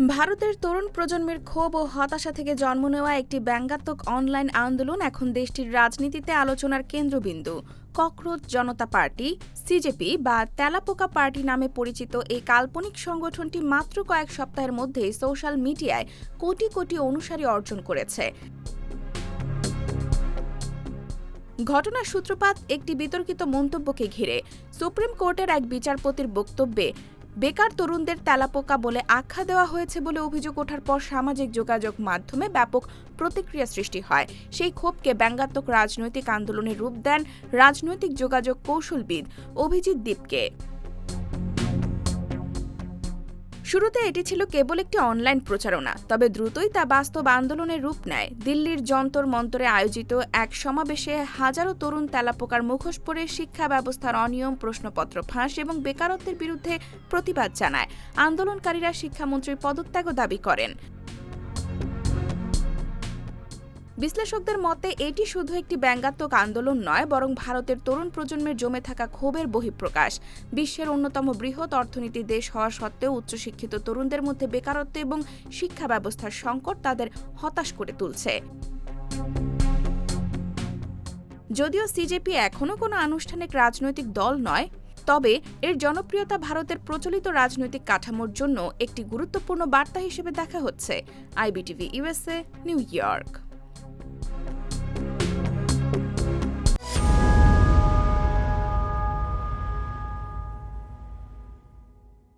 ভারতের তরুণ প্রজন্মের ক্ষোভ ও হতাশা থেকে জন্ম নেওয়া একটি ব্যঙ্গাত্মক অনলাইন আন্দোলন এখন দেশটির রাজনীতিতে আলোচনার কেন্দ্রবিন্দু। ককরোচ জনতা পার্টি সিজেপি বা তেলাপোকা পার্টি নামে পরিচিত এই কাল্পনিক সংগঠনটি মাত্র কয়েক সপ্তাহের মধ্যেই সোশ্যাল মিডিয়ায় কোটি কোটি অনুসারী অর্জন করেছে। ঘটনার সূত্রপাত একটি বিতর্কিত মন্তব্যকে ঘিরে। সুপ্রিম কোর্টের এক বিচারপতির বক্তব্যে বেকার তরুণদের তেলাপোকা বলে আখ্যা দেওয়া হয়েছে বলে অভিযোগ ওঠার পর সামাজিক যোগাযোগ মাধ্যমে ব্যাপক প্রতিক্রিয়া সৃষ্টি হয়। সেই ক্ষোভকে ব্যঙ্গাত্মক রাজনৈতিক আন্দোলনে রূপ দেন রাজনৈতিক যোগাযোগ কৌশলবিদ অভিজিৎ দীপকে। শুরুতে এটি ছিল কেবল একটি অনলাইন প্রচারণা, তবে দ্রুতই তা বাস্তব আন্দোলনের রূপ নেয়। দিল্লির যন্তর মন্তরে আয়োজিত এক সমাবেশে হাজারো তরুণ তেলাপোকার মুখোশ পরে শিক্ষা ব্যবস্থার অনিয়ম, প্রশ্নপত্র ফাঁস এবং বেকারত্বের বিরুদ্ধে প্রতিবাদ জানায়। আন্দোলনকারীরা শিক্ষামন্ত্রীর পদত্যাগও দাবি করেন। বিশ্লেষকদের মতে এটি শুধু একটি ব্যঙ্গাত্মক আন্দোলন নয়, বরং ভারতের তরুণ প্রজন্মের জমে থাকা ক্ষোভের বহিঃপ্রকাশ। বিশ্বের অন্যতম বৃহৎ অর্থনীতির দেশ হওয়া সত্ত্বেও উচ্চশিক্ষিত তরুণদের মধ্যে বেকারত্ব এবং শিক্ষা ব্যবস্থার সংকট তাদের হতাশ করে তুলছে। যদিও সিজেপি এখনও কোনো আনুষ্ঠানিক রাজনৈতিক দল নয়, তবে এর জনপ্রিয়তা ভারতের প্রচলিত রাজনৈতিক কাঠামোর জন্য একটি গুরুত্বপূর্ণ বার্তা হিসেবে দেখা হচ্ছে। IBTV USA, new York.